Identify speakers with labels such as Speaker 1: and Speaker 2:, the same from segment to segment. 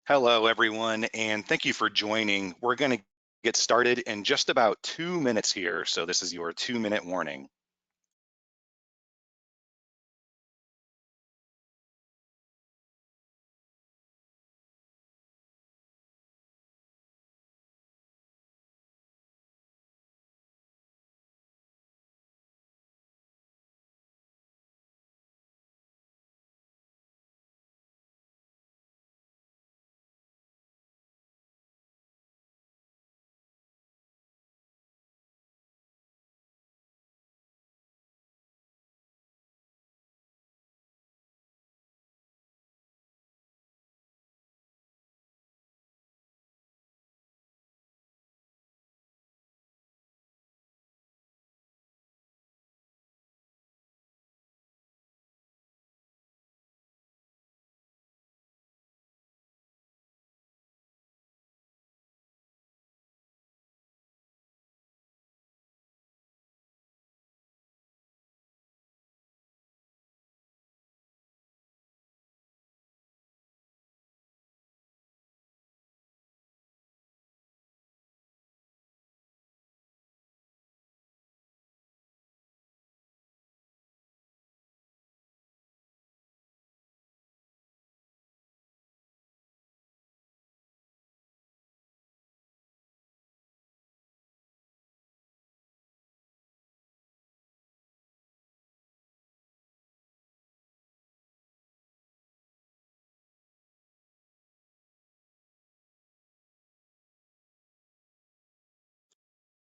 Speaker 1: Hello, everyone, and thank you for joining. We're going to get started in just about 2 minutes here. So this is your 2-minute warning.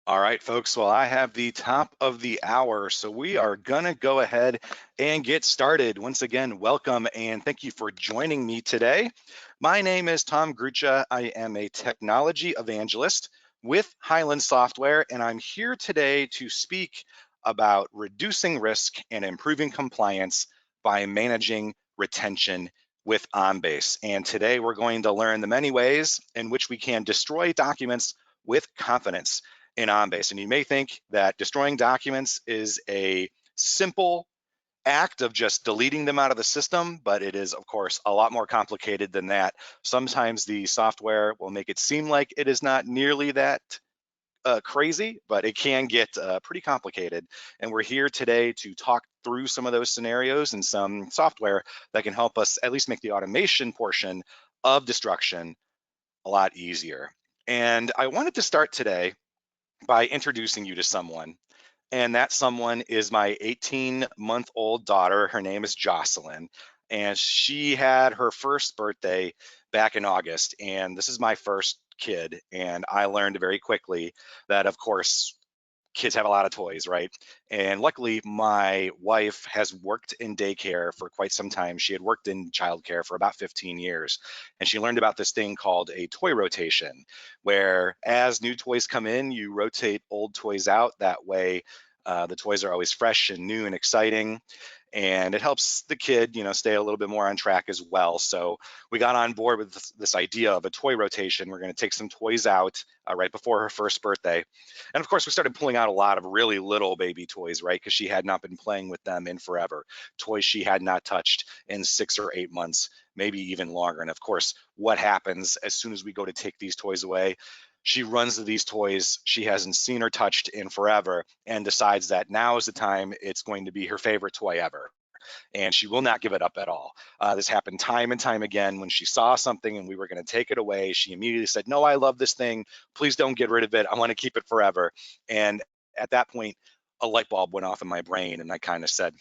Speaker 1: All right, folks. Well, I have the top of the hour, so we are going to go ahead and get started. Once again, welcome and thank you for joining me today. My name is Tom Grucha. I am a technology evangelist with Highland Software, and I'm here today to speak about reducing risk and improving compliance by managing retention with OnBase. And today we're going to learn the many ways in which we can destroy documents with confidence in OnBase. And you may think that destroying documents is a simple act of just deleting them out of the system, but it is, of course, a lot more complicated than that. Sometimes the software will make it seem like it is not nearly that crazy, but it can get pretty complicated. And we're here today to talk through some of those scenarios and some software that can help us at least make the automation portion of destruction a lot easier. And I wanted to start today by introducing you to someone. And that someone is my 18-month-old daughter. Her name is Jocelyn. And she had her first birthday back in August. And this is my first kid. And I learned very quickly that, of course, kids have a lot of toys, right? And luckily, my wife has worked in daycare for quite some time. She had worked in childcare for about 15 years, and she learned about this thing called a toy rotation, where as new toys come in, you rotate old toys out. That way, the toys are always fresh and new and exciting, and it helps the kid, stay a little bit more on track as well. So we got on board with this idea of a toy rotation. We're going to take some toys out right before her first birthday. And of course, we started pulling out a lot of really little baby toys, right? Because she had not been playing with them in forever. Toys she had not touched in 6 or 8 months, maybe even longer. And of course, what happens as soon as we go to take these toys away? She runs to these toys she hasn't seen or touched in forever and decides that now is the time it's going to be her favorite toy ever, and she will not give it up at all. This happened time and time again. When she saw something and we were going to take it away, she immediately said, "No, I love this thing. Please don't get rid of it. I want to keep it forever." And at that point, a light bulb went off in my brain, and I kind of said,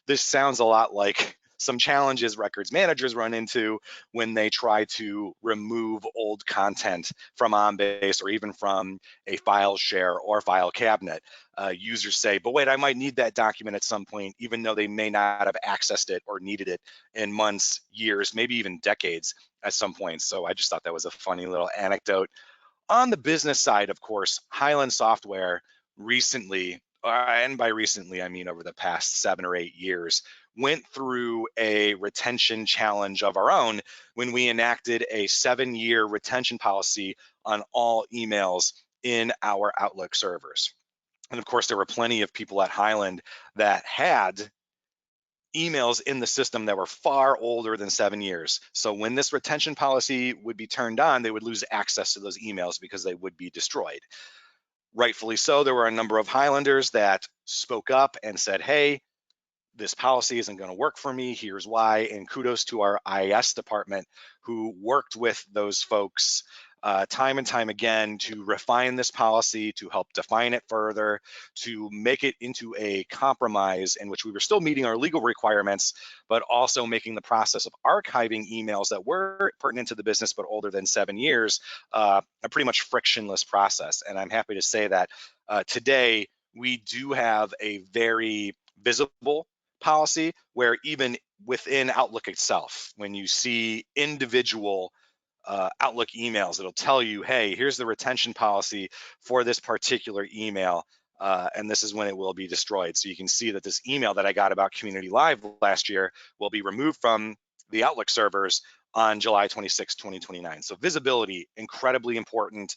Speaker 1: this sounds a lot like some challenges records managers run into when they try to remove old content from OnBase or even from a file share or file cabinet. Users say, but wait, I might need that document at some point, even though they may not have accessed it or needed it in months, years, maybe even decades at some point. So I just thought that was a funny little anecdote. On the business side, of course, Highland Software recently, and by recently, I mean over the past 7 or 8 years, went through a retention challenge of our own when we enacted a 7-year retention policy on all emails in our Outlook servers. And of course, there were plenty of people at Highland that had emails in the system that were far older than 7 years. So when this retention policy would be turned on, they would lose access to those emails because they would be destroyed. Rightfully so, there were a number of Highlanders that spoke up and said, hey, this policy isn't going to work for me. Here's why. And kudos to our IAS department who worked with those folks time and time again to refine this policy, to help define it further, to make it into a compromise in which we were still meeting our legal requirements, but also making the process of archiving emails that were pertinent to the business but older than 7 years a pretty much frictionless process. And I'm happy to say that today we do have a very visible policy where even within Outlook itself, when you see individual Outlook emails, it'll tell you, hey, here's the retention policy for this particular email, and this is when it will be destroyed. So you can see that this email that I got about Community Live last year will be removed from the Outlook servers on July 26, 2029. So visibility, incredibly important.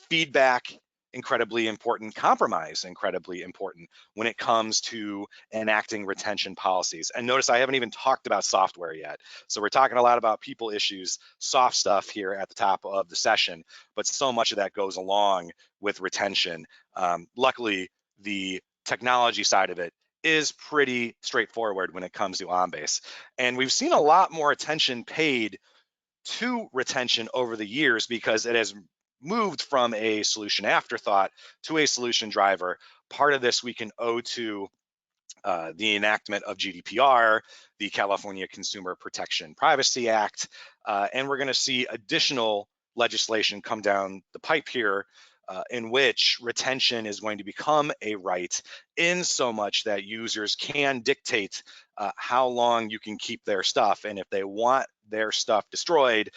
Speaker 1: Feedback, incredibly important. Compromise, incredibly important when it comes to enacting retention policies. And notice I haven't even talked about software yet. So we're talking a lot about people issues, soft stuff here at the top of the session, but so much of that goes along with retention. Luckily, the technology side of it is pretty straightforward when it comes to OnBase. And we've seen a lot more attention paid to retention over the years because it has moved from a solution afterthought to a solution driver. Part of this we can owe to the enactment of GDPR, the California Consumer Protection Privacy Act, and we're going to see additional legislation come down the pipe here in which retention is going to become a right in so much that users can dictate how long you can keep their stuff. And if they want their stuff destroyed,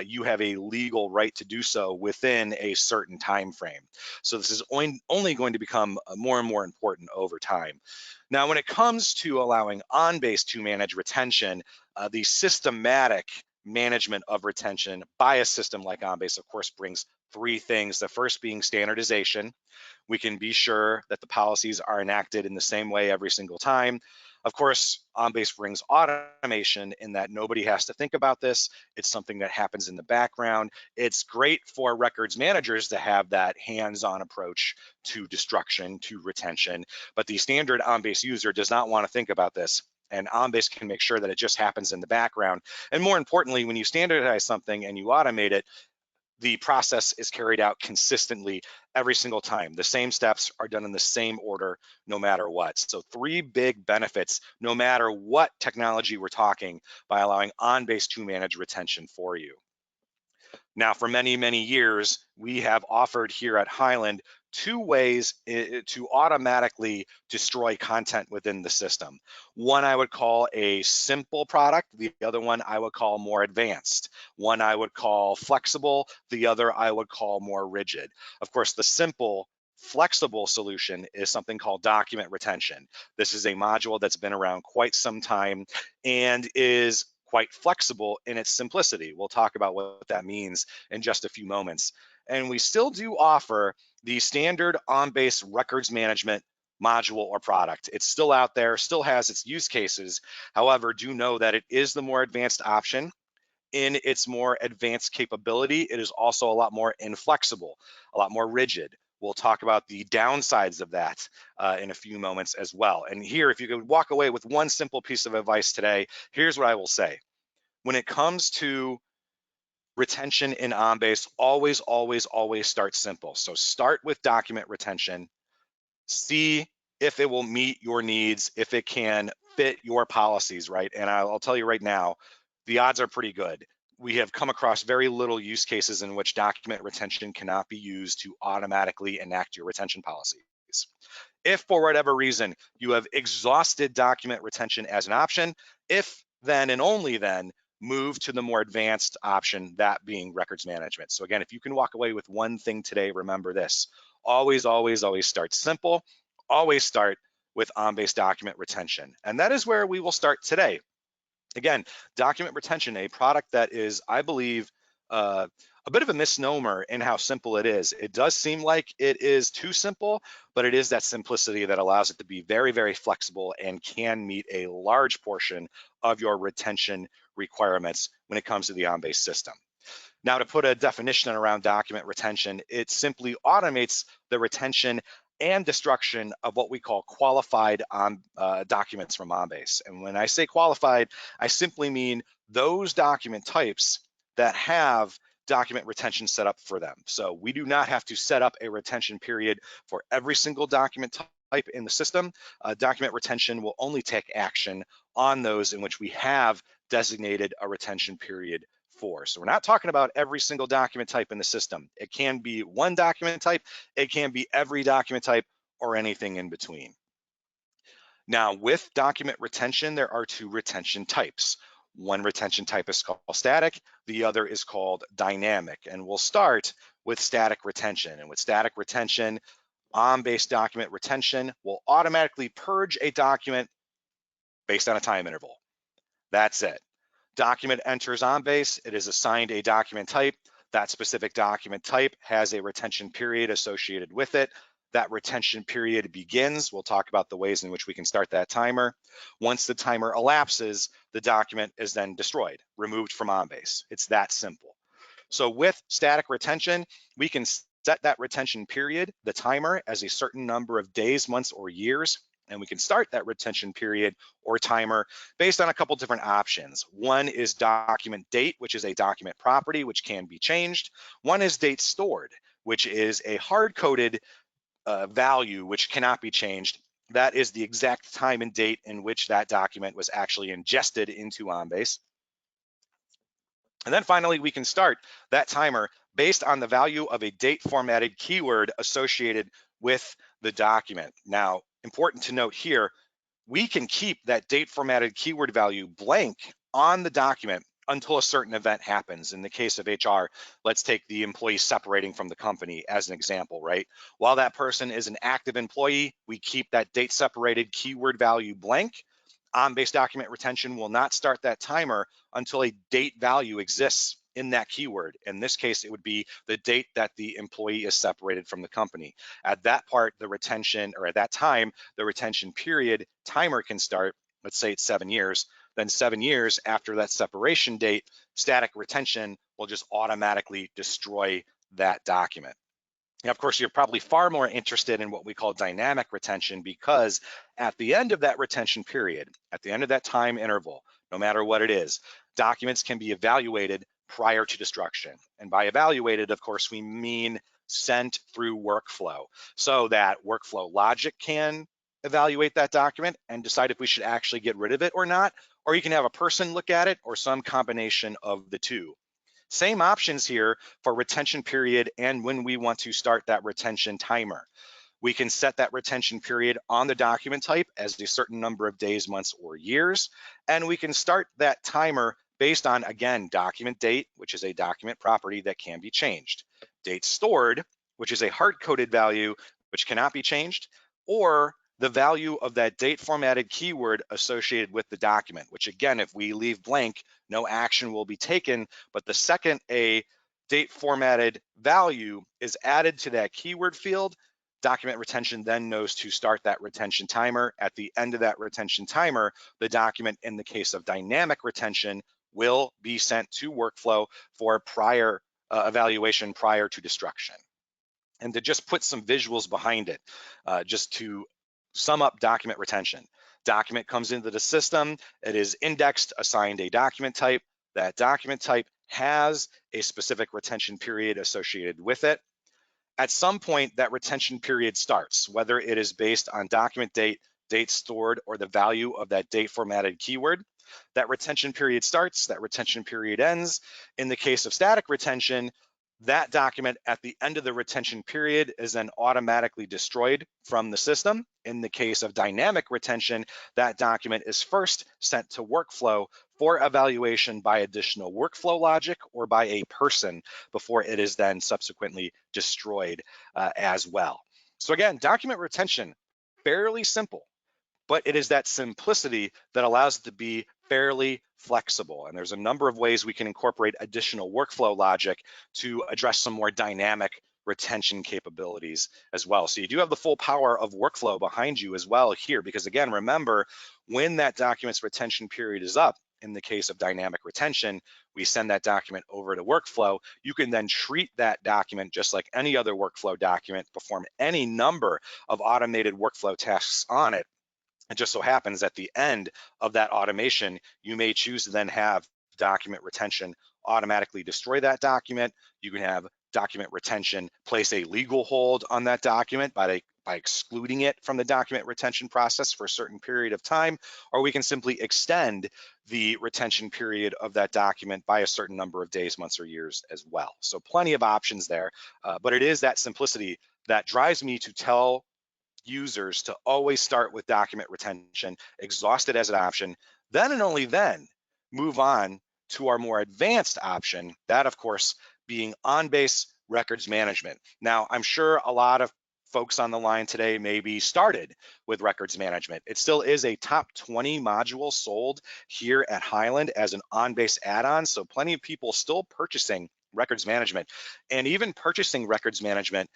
Speaker 1: you have a legal right to do so within a certain time frame. So this is only going to become more and more important over time. Now, when it comes to allowing OnBase to manage retention, the systematic management of retention by a system like OnBase, of course, brings three things. The first being standardization. We can be sure that the policies are enacted in the same way every single time. Of course, OnBase brings automation in that nobody has to think about this. It's something that happens in the background. It's great for records managers to have that hands-on approach to destruction, to retention, but the standard OnBase user does not want to think about this. And OnBase can make sure that it just happens in the background. And more importantly, when you standardize something and you automate it, the process is carried out consistently every single time. The same steps are done in the same order, no matter what. So three big benefits, no matter what technology we're talking, by allowing OnBase to manage retention for you. Now, for many, many years, we have offered here at Hyland two ways to automatically destroy content within the system. One I would call a simple product, the other one I would call more advanced. One I would call flexible, the other I would call more rigid. Of course, the simple flexible solution is something called document retention. This is a module that's been around quite some time and is quite flexible in its simplicity. We'll talk about what that means in just a few moments. And we still do offer the standard OnBase records management module or product. It's still out there, still has its use cases. However, do know that it is the more advanced option. In its more advanced capability, it is also a lot more inflexible, a lot more rigid. We'll talk about the downsides of that in a few moments as well. And here, if you could walk away with one simple piece of advice today, here's what I will say. When it comes to retention in OnBase, always, always, always start simple. So start with document retention, see if it will meet your needs, if it can fit your policies, right? And I'll tell you right now, the odds are pretty good. We have come across very little use cases in which document retention cannot be used to automatically enact your retention policies. If for whatever reason you have exhausted document retention as an option, if then and only then move to the more advanced option, that being records management. So again, if you can walk away with one thing today, remember this: always, always, always start simple, always start with OnBase document retention. And that is where we will start today. Again, document retention, a product that is, I believe, a bit of a misnomer in how simple it is. It does seem like it is too simple, but it is that simplicity that allows it to be very, very flexible and can meet a large portion of your retention requirements when it comes to the OnBase system. Now, to put a definition around document retention, it simply automates the retention and destruction of what we call qualified documents from OnBase. And when I say qualified, I simply mean those document types that have document retention set up for them. So we do not have to set up a retention period for every single document type in the system. Document retention will only take action on those in which we have designated a retention period for. So we're not talking about every single document type in the system. It can be one document type, it can be every document type, or anything in between. Now, with document retention, there are two retention types. One retention type is called static, the other is called dynamic. And we'll start with static retention. And with static retention, OnBase document retention will automatically purge a document based on a time interval. That's it. Document enters OnBase, it is assigned a document type. That specific document type has a retention period associated with it. That retention period begins. We'll talk about the ways in which we can start that timer. Once the timer elapses, the document is then destroyed, removed from OnBase. It's that simple. So with static retention, we can set that retention period, the timer, as a certain number of days, months, or years. And we can start that retention period or timer based on a couple different options. One is document date, which is a document property, which can be changed. One is date stored, which is a hard-coded value, which cannot be changed. That is the exact time and date in which that document was actually ingested into OnBase. And then finally, we can start that timer based on the value of a date formatted keyword associated with the document. Now, important to note here, we can keep that date formatted keyword value blank on the document until a certain event happens. In the case of HR, let's take the employee separating from the company as an example, right? While that person is an active employee, we keep that date separated keyword value blank. OnBase document retention will not start that timer until a date value exists in that keyword. In this case, it would be the date that the employee is separated from the company. At that part, the retention, or at that time, the retention period timer can start. Let's say it's 7 years. Then 7 years after that separation date, static retention will just automatically destroy that document. Now, of course, you're probably far more interested in what we call dynamic retention, because at the end of that retention period, at the end of that time interval, no matter what it is, documents can be evaluated prior to destruction. And by evaluated, of course, we mean sent through workflow, so that workflow logic can evaluate that document and decide if we should actually get rid of it or not, or you can have a person look at it, or some combination of the two. Same options here for retention period and when we want to start that retention timer. We can set that retention period on the document type as a certain number of days, months, or years. And we can start that timer based on, again, document date, which is a document property that can be changed. Date stored, which is a hard-coded value, which cannot be changed, or the value of that date formatted keyword associated with the document, which again, if we leave blank, no action will be taken. But the second a date formatted value is added to that keyword field, document retention then knows to start that retention timer. At the end of that retention timer, the document, in the case of dynamic retention, will be sent to workflow for prior evaluation prior to destruction. And to just put some visuals behind it, just to sum up document retention. Document comes into the system, it is indexed, assigned a document type. That document type has a specific retention period associated with it. At some point, that retention period starts, whether it is based on document date, date stored, or the value of that date formatted keyword. That retention period starts, that retention period ends. In the case of static retention, that document at the end of the retention period is then automatically destroyed from the system. In the case of dynamic retention, that document is first sent to workflow for evaluation by additional workflow logic or by a person before it is then subsequently destroyed as well. So again, document retention, fairly simple. but it is that simplicity that allows it to be fairly flexible. And there's a number of ways we can incorporate additional workflow logic to address some more dynamic retention capabilities as well. So you do have the full power of workflow behind you as well here, because again, remember, when that document's retention period is up, in the case of dynamic retention, we send that document over to workflow. You can then treat that document just like any other workflow document, perform any number of automated workflow tasks on it. It just so happens at the end of that automation, you may choose to then have document retention automatically destroy that document. You can have document retention place a legal hold on that document by excluding it from the document retention process for a certain period of time, or we can simply extend the retention period of that document by a certain number of days, months, or years as well. So plenty of options there, but it is that simplicity that drives me to tell users to always start with document retention, exhaust it as an option, then and only then move on to our more advanced option, that of course being on-base records management. Now, I'm sure a lot of folks on the line today maybe started with records management. It still is a top 20 module sold here at Hyland as an on-base add-on, so plenty of people still purchasing records management and even purchasing records management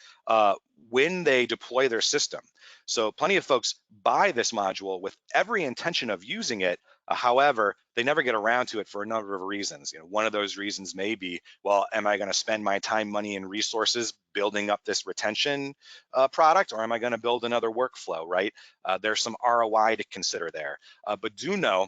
Speaker 1: when they deploy their system. So plenty of folks buy this module with every intention of using it. However, they never get around to it for a number of reasons. One of those reasons may be, well, am I going to spend my time, money, and resources building up this retention product, or am I going to build another workflow, right? There's some ROI to consider there. But do know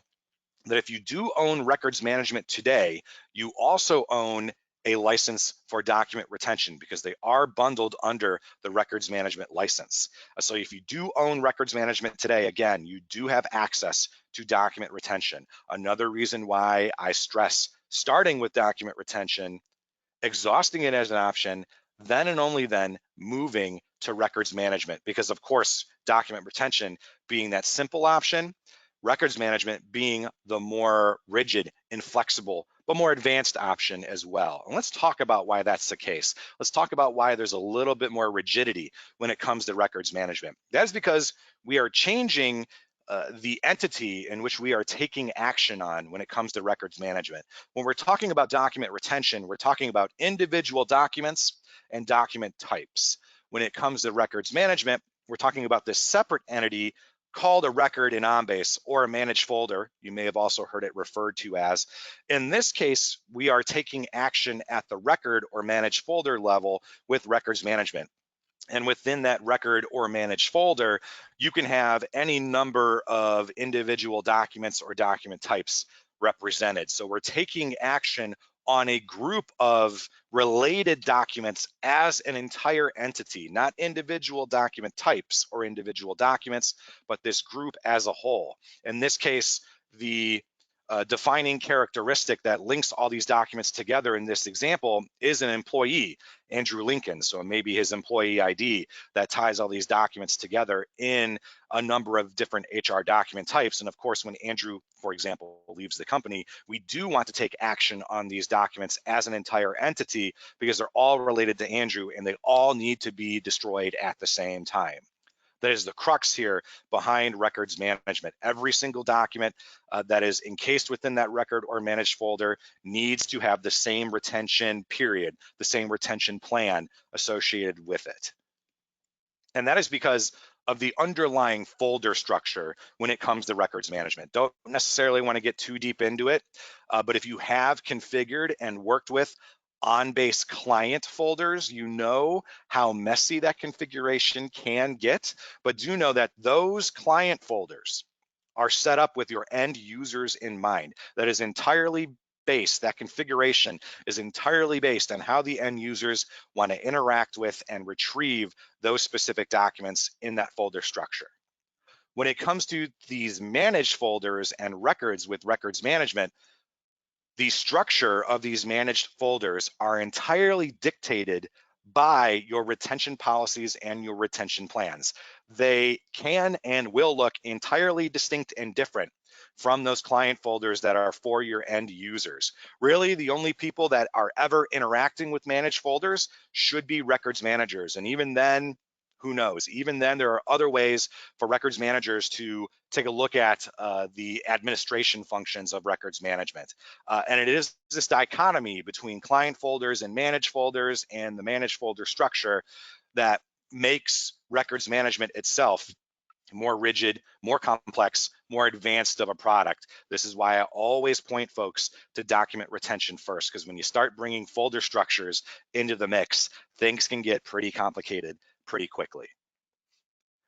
Speaker 1: that if you do own records management today, you also own a license for document retention because they are bundled under the records management license. So if you do own records management today, again, you do have access to document retention. Another reason why I stress starting with document retention, exhausting it as an option, then and only then moving to records management, because of course, document retention being that simple option, records management being the more rigid, inflexible, but more advanced option as well. And let's talk about why that's the case. Let's talk about why there's a little bit more rigidity when it comes to records management. That's because we are changing the entity in which we are taking action on when it comes to records management. When we're talking about document retention, we're talking about individual documents and document types. When it comes to records management, we're talking about this separate entity called a record in OnBase or a managed folder. You may have also heard it referred to as. In this case, we are taking action at the record or managed folder level with records management. And within that record or managed folder, you can have any number of individual documents or document types represented. So we're taking action on a group of related documents as an entire entity, not individual document types or individual documents, but this group as a whole. In this case, the defining characteristic that links all these documents together in this example is an employee, Andrew Lincoln. So maybe his employee ID that ties all these documents together in a number of different HR document types. And of course, when Andrew, for example, leaves the company, we do want to take action on these documents as an entire entity because they're all related to Andrew and they all need to be destroyed at the same time. That is the crux here behind records management. Every single document that is encased within that record or managed folder needs to have the same retention period, the same retention plan associated with it. And that is because of the underlying folder structure when it comes to records management. Don't necessarily want to get too deep into it, but if you have configured and worked with on-base client folders, you know how messy that configuration can get, but do know that those client folders are set up with your end users in mind. That is entirely based, that configuration is entirely based on how the end users want to interact with and retrieve those specific documents in that folder structure. When it comes to these managed folders and records with records management, the structure of these managed folders are entirely dictated by your retention policies and your retention plans. They can and will look entirely distinct and different from those client folders that are for your end users. Really, the only people that are ever interacting with managed folders should be records managers. And even then, Who knows? Even then, there are other ways for records managers to take a look at the administration functions of records management. And it is this dichotomy between client folders and managed folders and the managed folder structure that makes records management itself more rigid, more complex, more advanced of a product. This is why I always point folks to document retention first, because when you start bringing folder structures into the mix, things can get pretty complicated pretty quickly.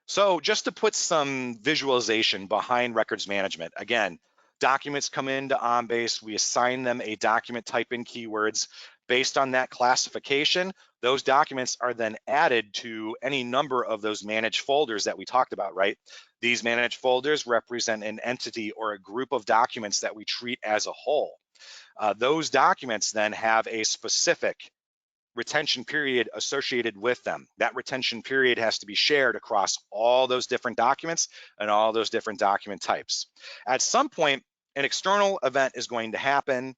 Speaker 1: So just to put some visualization behind records management, again, documents come into OnBase, we assign them a document type in keywords. Based on that classification, those documents are then added to any number of those managed folders that we talked about, right? These managed folders represent an entity or a group of documents that we treat as a whole. Those documents then have a specific retention period associated with them. That retention period has to be shared across all those different documents and all those different document types. At some point, an external event is going to happen.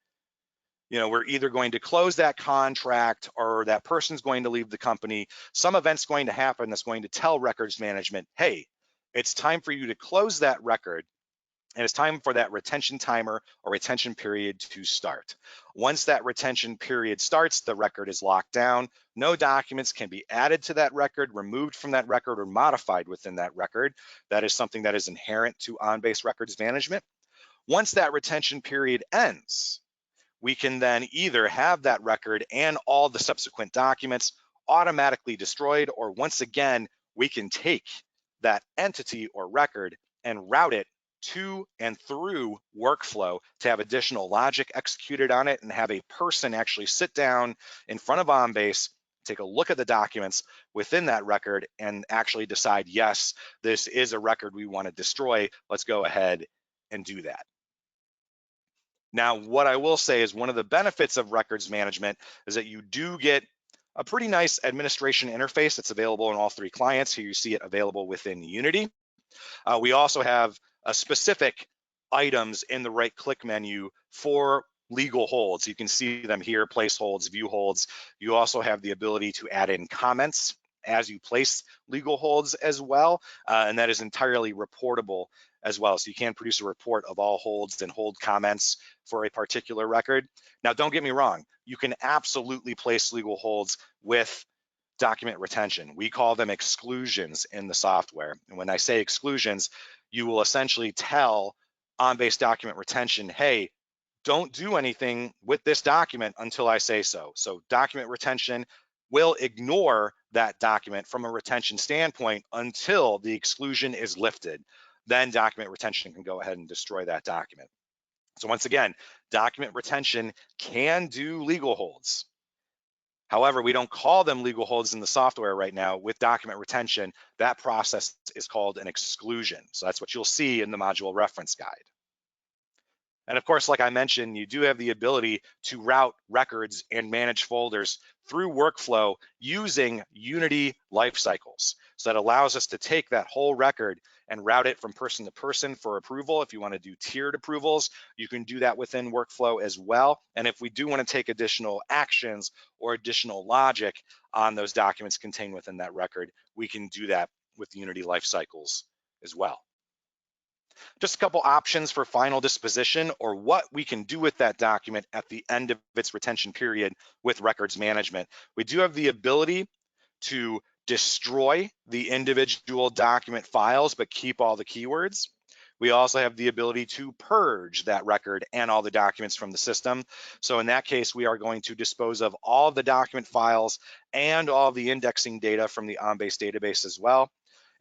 Speaker 1: We're either going to close that contract or that person's going to leave the company. Some event's going to happen that's going to tell records management, hey, it's time for you to close that record, and it's time for that retention timer or retention period to start. Once that retention period starts, the record is locked down. No documents can be added to that record, removed from that record, or modified within that record. That is something that is inherent to OnBase records management. Once that retention period ends, we can then either have that record and all the subsequent documents automatically destroyed, or once again, we can take that entity or record and route it to and through workflow to have additional logic executed on it and have a person actually sit down in front of OnBase, take a look at the documents within that record and actually decide, yes, this is a record we want to destroy. Let's go ahead and do that. Now, what I will say is one of the benefits of records management is that you do get a pretty nice administration interface that's available in all three clients. Here you see it available within Unity. We also have specific items in the right click menu for legal holds. You can see them here, place holds, view holds. You also have the ability to add in comments as you place legal holds as well, and that is entirely reportable as well. So you can produce a report of all holds and hold comments for a particular record. Now, don't get me wrong, you can absolutely place legal holds with document retention. We call them exclusions in the software. And when I say exclusions, you will essentially tell OnBase document retention, hey, don't do anything with this document until I say so. So document retention will ignore that document from a retention standpoint until the exclusion is lifted. Then document retention can go ahead and destroy that document. So once again, document retention can do legal holds. However, we don't call them legal holds in the software right now. With document retention, that process is called an exclusion. So that's what you'll see in the module reference guide. And of course, like I mentioned, you do have the ability to route records and manage folders through workflow using Unity lifecycles. So that allows us to take that whole record and route it from person to person for approval. If you want to do tiered approvals, you can do that within workflow as well. And if we do want to take additional actions or additional logic on those documents contained within that record, we can do that with Unity lifecycles as well. Just a couple options for final disposition or what we can do with that document at the end of its retention period with records management. We do have the ability to destroy the individual document files, but keep all the keywords. We also have the ability to purge that record and all the documents from the system. So in that case, we are going to dispose of all of the document files and all of the indexing data from the OnBase database as well.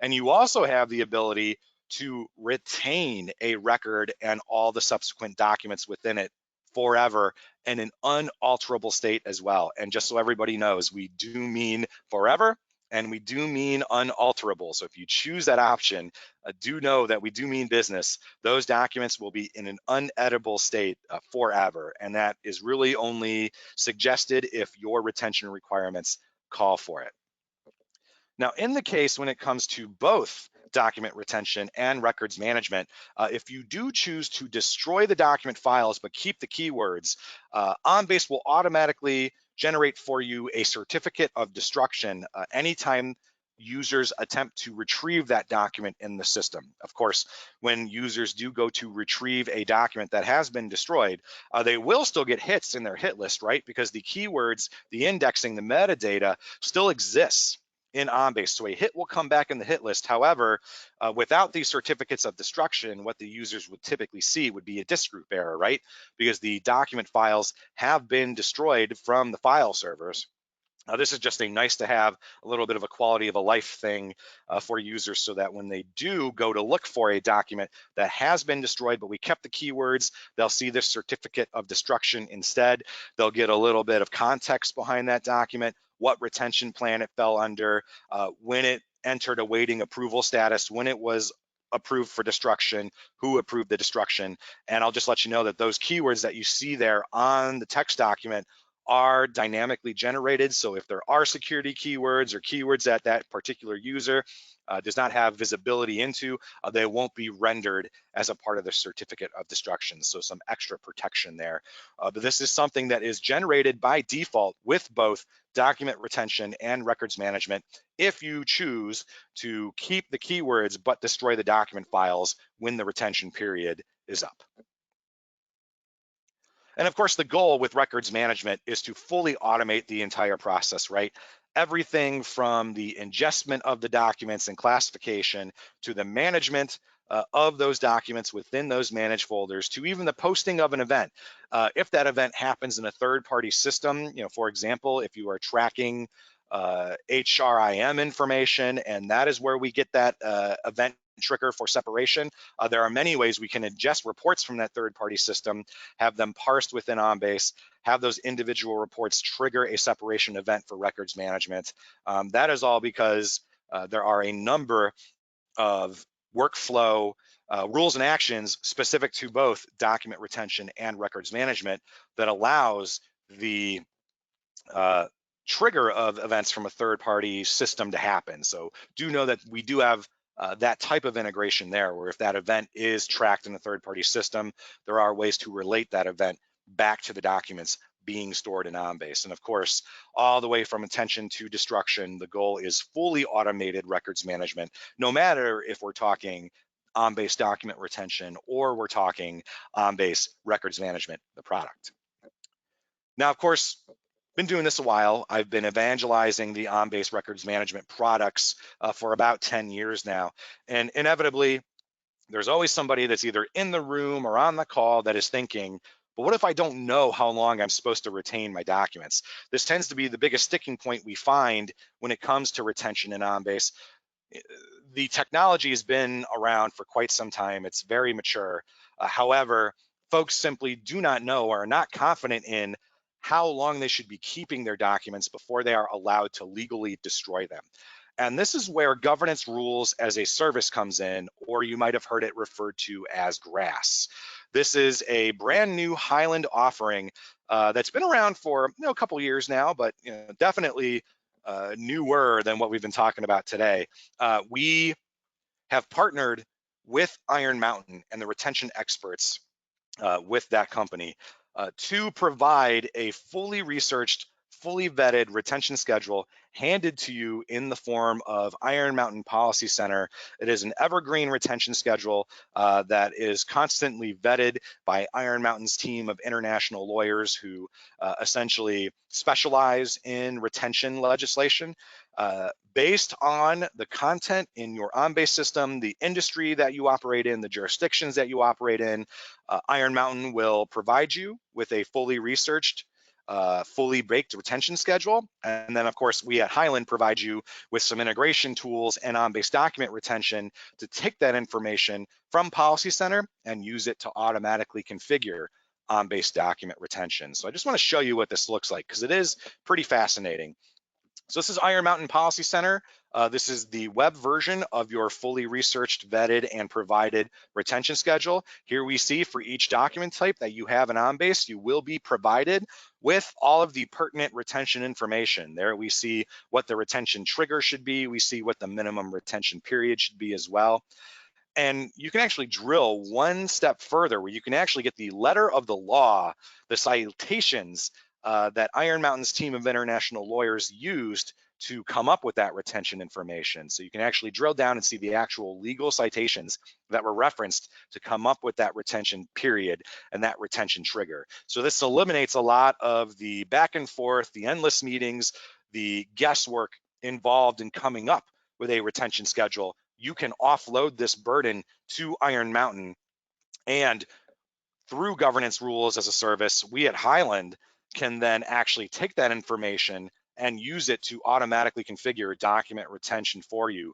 Speaker 1: And you also have the ability to retain a record and all the subsequent documents within it forever in an unalterable state as well. And just so everybody knows, we do mean forever and we do mean unalterable. So if you choose that option, do know that we do mean business. Those documents will be in an uneditable state forever. And that is really only suggested if your retention requirements call for it. Now, in the case when it comes to both document retention and records management, if you do choose to destroy the document files but keep the keywords, OnBase will automatically generate for you a certificate of destruction anytime users attempt to retrieve that document in the system. Of course, when users do go to retrieve a document that has been destroyed, they will still get hits in their hit list, right? Because the keywords, the indexing, the metadata still exists in OnBase. So a hit will come back in the hit list. However, without these certificates of destruction, what the users would typically see would be a disk group error, right? Because the document files have been destroyed from the file servers. This is just a nice to have, a little bit of a quality of a life thing for users, so that when they do go to look for a document that has been destroyed, but we kept the keywords, they'll see this certificate of destruction instead. They'll get a little bit of context behind that document, what retention plan it fell under, when it entered awaiting approval status, when it was approved for destruction, who approved the destruction. And I'll just let you know that those keywords that you see there on the text document are dynamically generated. So if there are security keywords or keywords that that particular user does not have visibility into, they won't be rendered as a part of the certificate of destruction. So some extra protection there. But this is something that is generated by default with both document retention and records management if you choose to keep the keywords but destroy the document files when the retention period is up. And of course, the goal with records management is to fully automate the entire process, right? Everything from the ingestment of the documents and classification to the management of those documents within those managed folders, to even the posting of an event. If that event happens in a third-party system, for example, if you are tracking HRIM information, and that is where we get that event trigger for separation. There are many ways we can ingest reports from that third-party system, have them parsed within OnBase, have those individual reports trigger a separation event for records management. That is all because there are a number of workflow rules and actions specific to both document retention and records management that allows the trigger of events from a third-party system to happen. So do know that we do have that type of integration there, where if that event is tracked in a third-party system, there are ways to relate that event back to the documents being stored in OnBase. And of course, all the way from attention to destruction, the goal is fully automated records management, no matter if we're talking OnBase document retention or we're talking OnBase records management, the product. Now, of course, been doing this a while. I've been evangelizing the OnBase records management products for about 10 years now. And inevitably, there's always somebody that's either in the room or on the call that is thinking, but what if I don't know how long I'm supposed to retain my documents? This tends to be the biggest sticking point we find when it comes to retention in OnBase. The technology has been around for quite some time. It's very mature. However, folks simply do not know or are not confident in how long they should be keeping their documents before they are allowed to legally destroy them. And this is where governance rules as a service comes in, or you might have heard it referred to as GRAS. This is a brand new Hyland offering that's been around for a couple years now, but definitely newer than what we've been talking about today. We have partnered with Iron Mountain and the retention experts with that company to provide a fully researched, fully vetted retention schedule handed to you in the form of Iron Mountain Policy Center. It is an evergreen retention schedule that is constantly vetted by Iron Mountain's team of international lawyers who essentially specialize in retention legislation. Based on the content in your OnBase system, the industry that you operate in, the jurisdictions that you operate in, Iron Mountain will provide you with a fully researched, fully baked retention schedule. And then of course, we at Hyland provide you with some integration tools and OnBase document retention to take that information from Policy Center and use it to automatically configure OnBase document retention. So I just want to show you what this looks like, because it is pretty fascinating. So this is Iron Mountain Policy Center. This is the web version of your fully researched, vetted, and provided retention schedule. Here we see for each document type that you have in OnBase, you will be provided with all of the pertinent retention information. There we see what the retention trigger should be. We see what the minimum retention period should be as well. And you can actually drill one step further, where you can actually get the letter of the law, the citations that Iron Mountain's team of international lawyers used to come up with that retention information. So you can actually drill down and see the actual legal citations that were referenced to come up with that retention period and that retention trigger. So this eliminates a lot of the back and forth, the endless meetings, the guesswork involved in coming up with a retention schedule. You can offload this burden to Iron Mountain, and through governance rules as a service, we at Hyland can then actually take that information and use it to automatically configure document retention for you.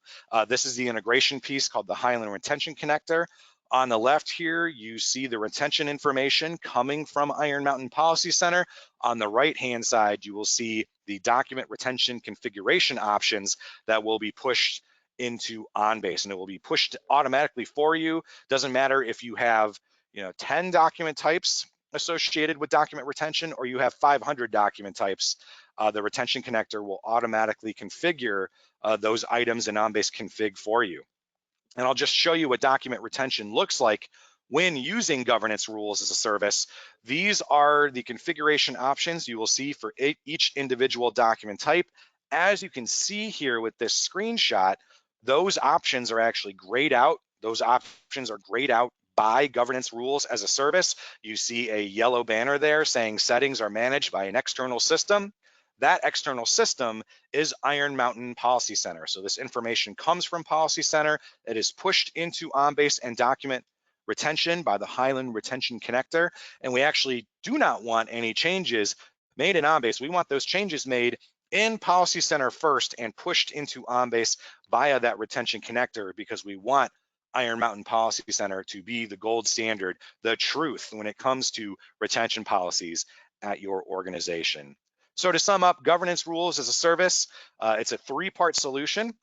Speaker 1: This is the integration piece called the Hyland Retention Connector. On the left here, you see the retention information coming from Iron Mountain Policy Center. On the right-hand side, you will see the document retention configuration options that will be pushed into OnBase, and it will be pushed automatically for you. Doesn't matter if you have 10 document types associated with document retention, or you have 500 document types. The retention connector will automatically configure those items in OnBase config for you. And I'll just show you what document retention looks like when using governance rules as a service. These are the configuration options you will see for each individual document type. As you can see here with this screenshot, those options are actually grayed out. Those options are grayed out by governance rules as a service. You see a yellow banner there saying settings are managed by an external system. That external system is Iron Mountain Policy Center. So this information comes from Policy Center. It is pushed into OnBase and document retention by the Hyland Retention Connector. And we actually do not want any changes made in OnBase. We want those changes made in Policy Center first and pushed into OnBase via that retention connector, because we want Iron Mountain Policy Center to be the gold standard, the truth when it comes to retention policies at your organization. So to sum up, governance rules as a service, it's a three-part solution.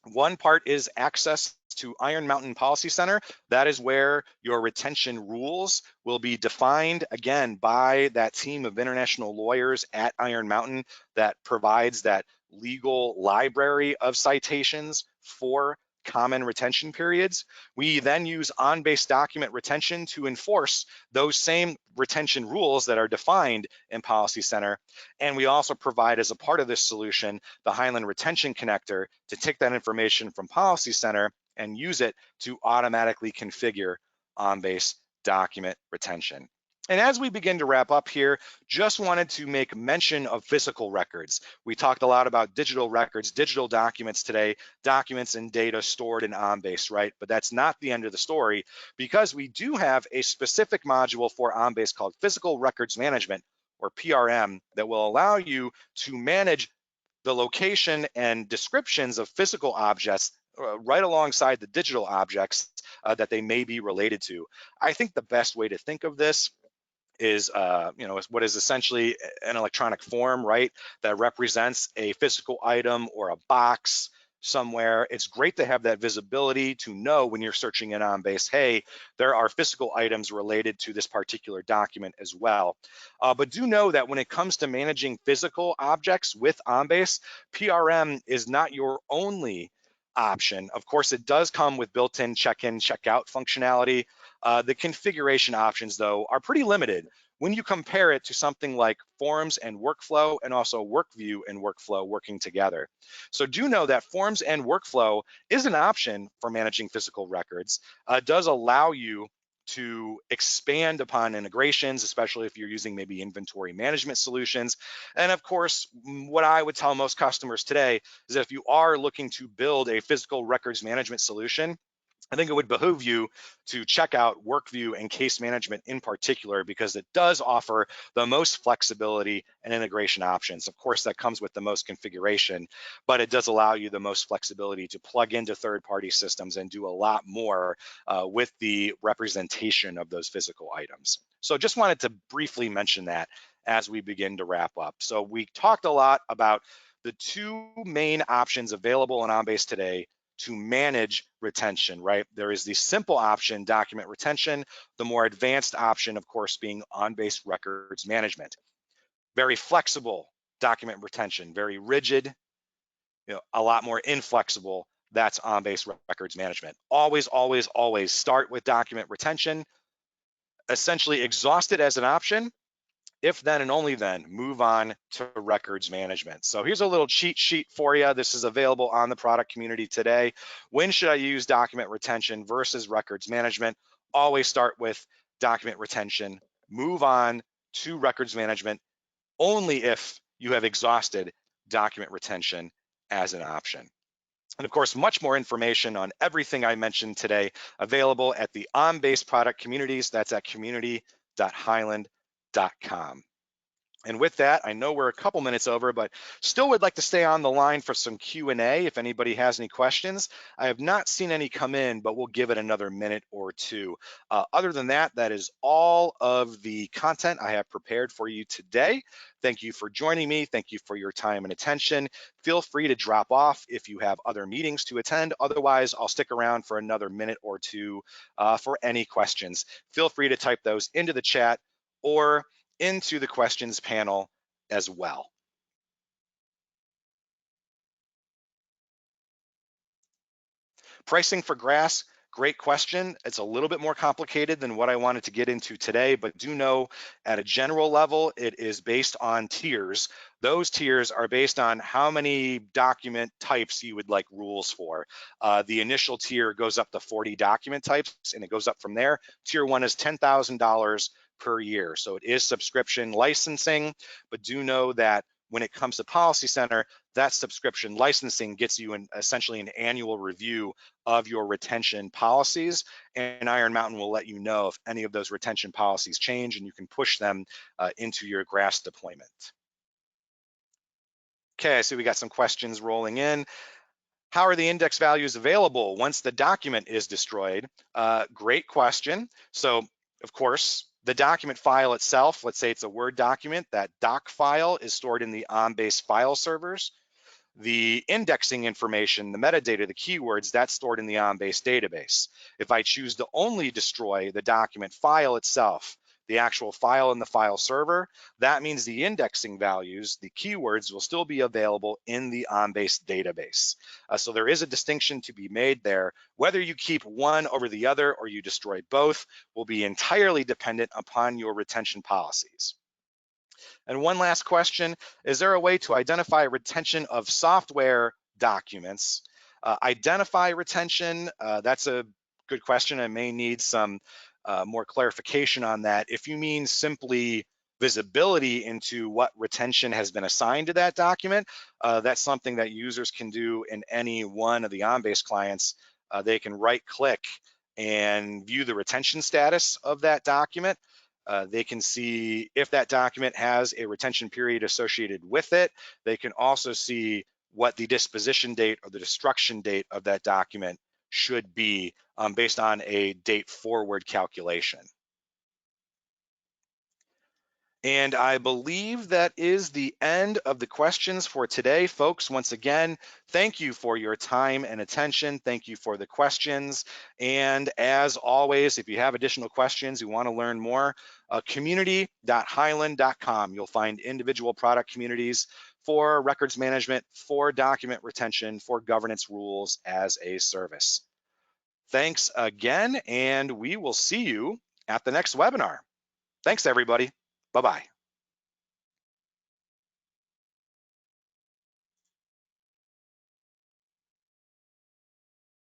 Speaker 1: One part is access to Iron Mountain Policy Center. That is where your retention rules will be defined, again, by that team of international lawyers at Iron Mountain that provides that legal library of citations for common retention periods. We then use OnBase document retention to enforce those same retention rules that are defined in Policy Center. And we also provide, as a part of this solution, the Hyland Retention Connector to take that information from Policy Center and use it to automatically configure OnBase document retention. And as we begin to wrap up here, just wanted to make mention of physical records. We talked a lot about digital records, digital documents today, documents and data stored in OnBase, right? But that's not the end of the story, because we do have a specific module for OnBase called Physical Records Management, or PRM, that will allow you to manage the location and descriptions of physical objects right alongside the digital objects that they may be related to. I think the best way to think of this is what is essentially an electronic form, right, that represents a physical item or a box somewhere. It's great to have that visibility to know when you're searching in OnBase, hey, there are physical items related to this particular document as well. But do know that when it comes to managing physical objects with OnBase, PRM is not your only option. Of course, it does come with built-in check-in, check-out functionality. The configuration options, though, are pretty limited when you compare it to something like Forms and Workflow, and also WorkView and Workflow working together. So do know that Forms and Workflow is an option for managing physical records. It does allow you to expand upon integrations, especially if you're using maybe inventory management solutions. And of course, what I would tell most customers today is that if you are looking to build a physical records management solution, I think it would behoove you to check out WorkView and case management in particular, because it does offer the most flexibility and integration options. Of course, that comes with the most configuration, but it does allow you the most flexibility to plug into third-party systems and do a lot more with the representation of those physical items. So just wanted to briefly mention that as we begin to wrap up. So we talked a lot about the two main options available in OnBase today to manage retention, right? There is the simple option, document retention, the more advanced option, of course, being OnBase records management. Very flexible document retention, very rigid, a lot more inflexible, that's OnBase records management. Always, always, always start with document retention, essentially exhaust it as an option, If then and only then, move on to records management. So here's a little cheat sheet for you. This is available on the product community today. When should I use document retention versus records management? Always start with document retention, move on to records management only if you have exhausted document retention as an option. And of course, much more information on everything I mentioned today available at the OnBase product communities. That's at community.hyland.com. And with that, I know we're a couple minutes over, but still would like to stay on the line for some Q&A if anybody has any questions. I have not seen any come in, but we'll give it another minute or two. Other than that, that is all of the content I have prepared for you today. Thank you for joining me. Thank you for your time and attention. Feel free to drop off if you have other meetings to attend. Otherwise, I'll stick around for another minute or two for any questions. Feel free to type those into the chat or into the questions panel as well. Pricing for grass, great question. It's a little bit more complicated than what I wanted to get into today, but do know at a general level, it is based on tiers. Those tiers are based on how many document types you would like rules for. The initial tier goes up to 40 document types and it goes up from there. Tier 1 is $10,000 per year. So it is subscription licensing, but do know that when it comes to Policy Center, that subscription licensing gets you essentially an annual review of your retention policies, and Iron Mountain will let you know if any of those retention policies change and you can push them into your grass deployment. Okay, so we got some questions rolling in. How are the index values available once the document is destroyed? Great question. So of course, the document file itself, let's say it's a Word document, that doc file is stored in the OnBase file servers. The indexing information, the metadata, the keywords, that's stored in the OnBase database. If I choose to only destroy the document file itself, the actual file in the file server, that means the indexing values, the keywords will still be available in the OnBase database. So there is a distinction to be made there. Whether you keep one over the other or you destroy both will be entirely dependent upon your retention policies. And one last question, is there a way to identify retention of software documents? Identify retention, that's a good question. I may need some more clarification on that. If you mean simply visibility into what retention has been assigned to that document, that's something that users can do in any one of the OnBase clients. They can right click and view the retention status of that document. They can see if that document has a retention period associated with it. They can also see what the disposition date or the destruction date of that document should be based on a date forward calculation. And I believe that is the end of the questions for today, folks. Once again, thank you for your time and attention. Thank you for the questions. And as always, if you have additional questions, you want to learn more, community.hyland.com. You'll find individual product communities for records management, for document retention, for governance rules as a service. Thanks again, and we will see you at the next webinar. Thanks, everybody. Bye-bye.